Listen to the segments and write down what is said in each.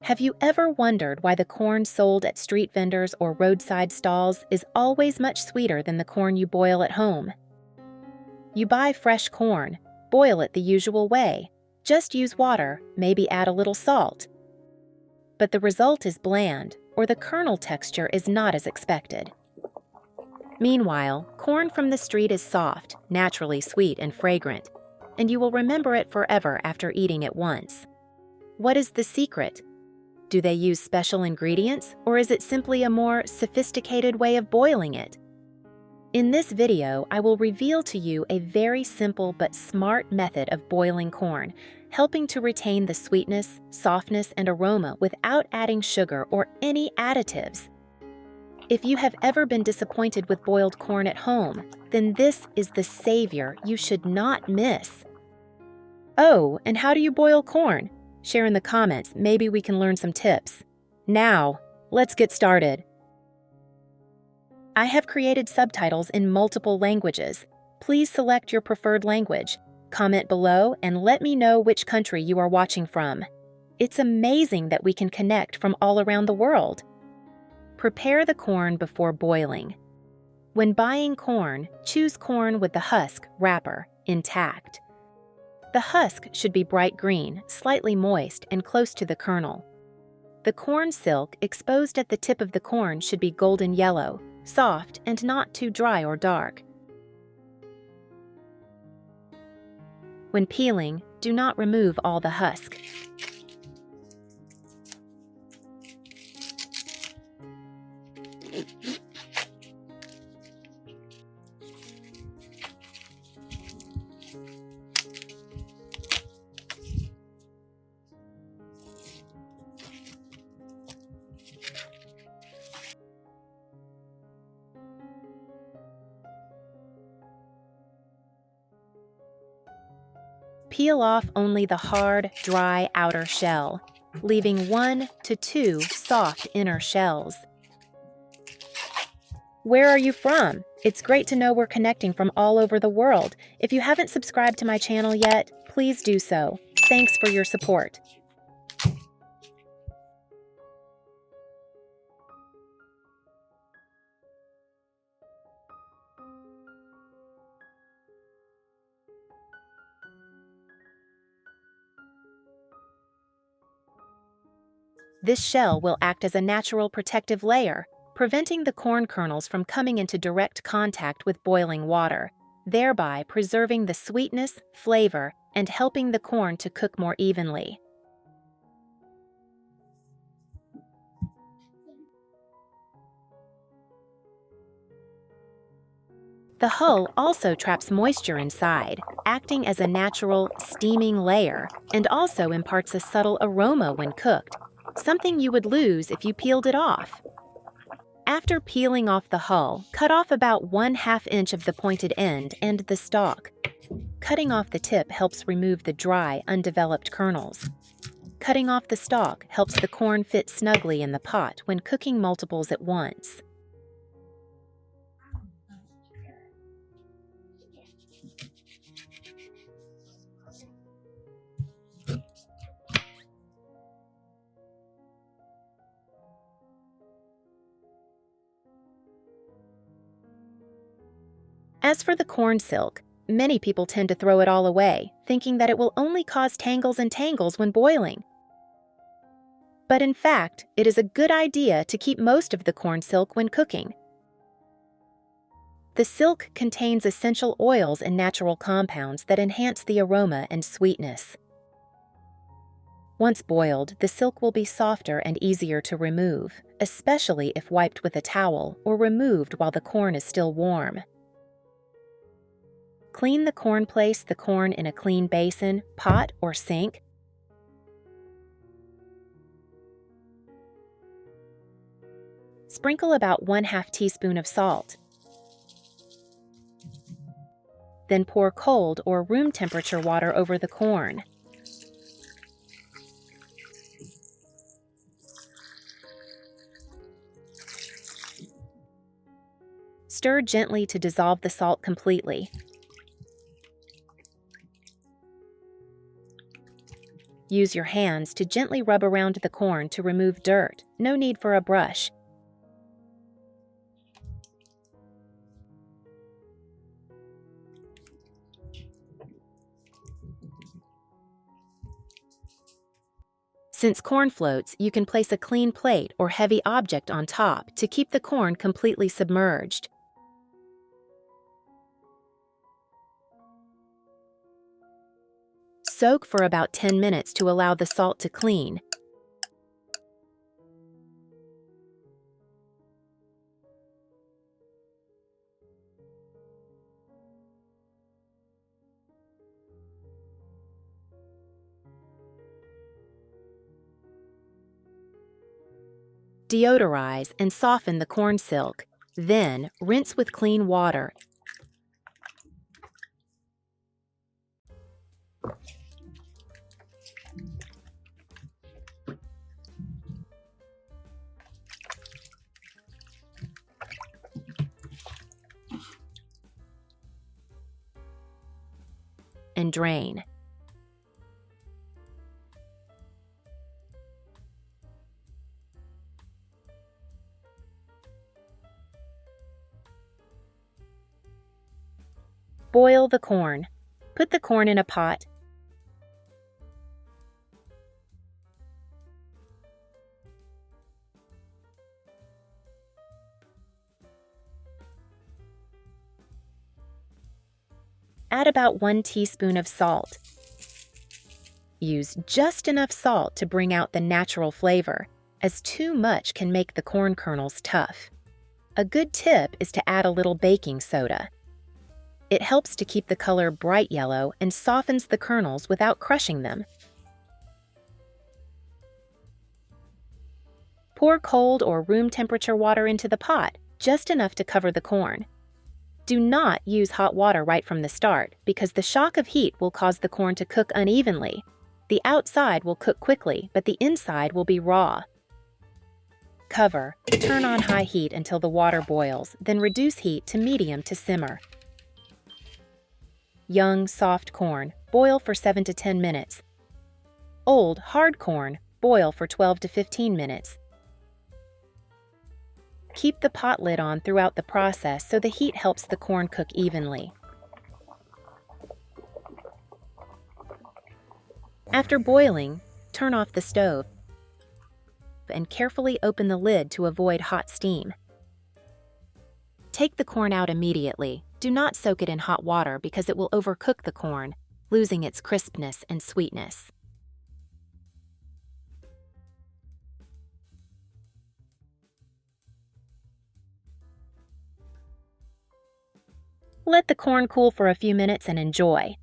Have you ever wondered why the corn sold at street vendors or roadside stalls is always much sweeter than the corn you boil at home? You buy fresh corn, boil it the usual way. Just use water, maybe add a little salt. But the result is bland, or the kernel texture is not as expected. Meanwhile, corn from the street is soft, naturally sweet and fragrant, and you will remember it forever after eating it once. What is the secret? Do they use special ingredients, or is it simply a more sophisticated way of boiling it? In this video, I will reveal to you a very simple but smart method of boiling corn, helping to retain the sweetness, softness, and aroma without adding sugar or any additives. If you have ever been disappointed with boiled corn at home, then this is the savior you should not miss. Oh, and how do you boil corn? Share in the comments, maybe we can learn some tips. Now, let's get started. I have created subtitles in multiple languages. Please select your preferred language. Comment below and let me know which country you are watching from. It's amazing that we can connect from all around the world. Prepare the corn before boiling. When buying corn, choose corn with the husk wrapper intact. The husk should be bright green, slightly moist, and close to the kernel. The corn silk exposed at the tip of the corn should be golden yellow, soft, and not too dry or dark. When peeling, do not remove all the husk. Peel off only the hard, dry outer shell, leaving 1 to 2 soft inner shells. Where are you from? It's great to know we're connecting from all over the world. If you haven't subscribed to my channel yet, please do so. Thanks for your support. This shell will act as a natural protective layer, preventing the corn kernels from coming into direct contact with boiling water, thereby preserving the sweetness, flavor, and helping the corn to cook more evenly. The hull also traps moisture inside, acting as a natural, steaming layer, and also imparts a subtle aroma when cooked, something you would lose if you peeled it off. After peeling off the hull, cut off about 1/2 inch of the pointed end and the stalk. Cutting off the tip helps remove the dry, undeveloped kernels. Cutting off the stalk helps the corn fit snugly in the pot when cooking multiples at once. As for the corn silk, many people tend to throw it all away, thinking that it will only cause tangles and tangles when boiling. But in fact, it is a good idea to keep most of the corn silk when cooking. The silk contains essential oils and natural compounds that enhance the aroma and sweetness. Once boiled, the silk will be softer and easier to remove, especially if wiped with a towel or removed while the corn is still warm. Place the corn in a clean basin, pot, or sink. Sprinkle about 1/2 teaspoon of salt. Then pour cold or room temperature water over the corn. Stir gently to dissolve the salt completely. Use your hands to gently rub around the corn to remove dirt. No need for a brush. Since corn floats, you can place a clean plate or heavy object on top to keep the corn completely submerged. Soak for about 10 minutes to allow the salt to clean. Deodorize and soften the corn silk. Then, rinse with clean water. And drain. Boil the corn. Put the corn in a pot. Add about 1 teaspoon of salt. Use just enough salt to bring out the natural flavor, as too much can make the corn kernels tough. A good tip is to add a little baking soda. It helps to keep the color bright yellow and softens the kernels without crushing them. Pour cold or room temperature water into the pot, just enough to cover the corn. Do not use hot water right from the start because the shock of heat will cause the corn to cook unevenly. The outside will cook quickly, but the inside will be raw. Cover, turn on high heat until the water boils, then reduce heat to medium to simmer. Young, soft corn, boil for 7 to 10 minutes. Old, hard corn, boil for 12 to 15 minutes. Keep the pot lid on throughout the process so the heat helps the corn cook evenly. After boiling, turn off the stove and carefully open the lid to avoid hot steam. Take the corn out immediately. Do not soak it in hot water because it will overcook the corn, losing its crispness and sweetness. Let the corn cool for a few minutes and enjoy.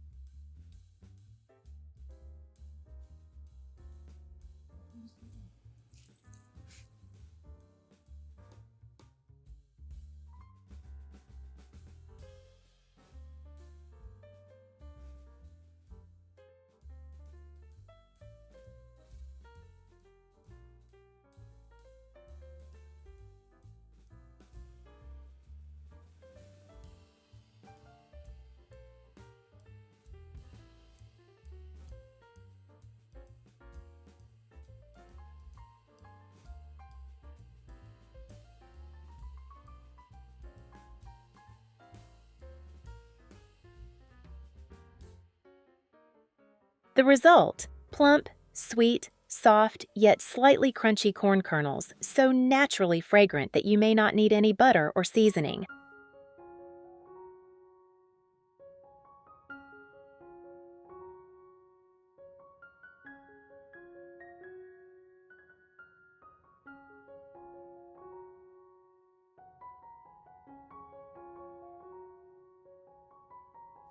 The result: plump, sweet, soft, yet slightly crunchy corn kernels, so naturally fragrant that you may not need any butter or seasoning.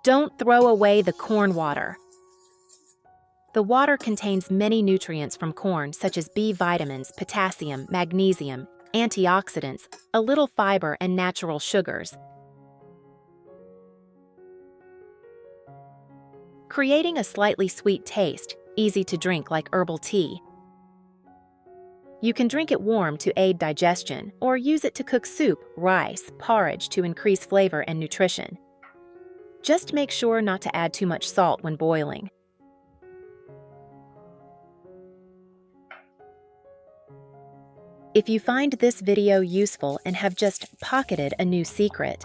Don't throw away the corn water. The water contains many nutrients from corn such as B vitamins, potassium, magnesium, antioxidants, a little fiber, and natural sugars. Creating a slightly sweet taste, easy to drink like herbal tea. You can drink it warm to aid digestion, or use it to cook soup, rice, porridge to increase flavor and nutrition. Just make sure not to add too much salt when boiling. If you find this video useful and have just pocketed a new secret,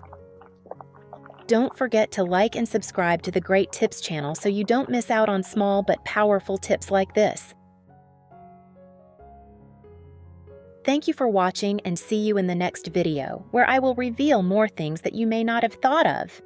don't forget to like and subscribe to the Great Tips channel so you don't miss out on small but powerful tips like this. Thank you for watching, and see you in the next video, where I will reveal more things that you may not have thought of.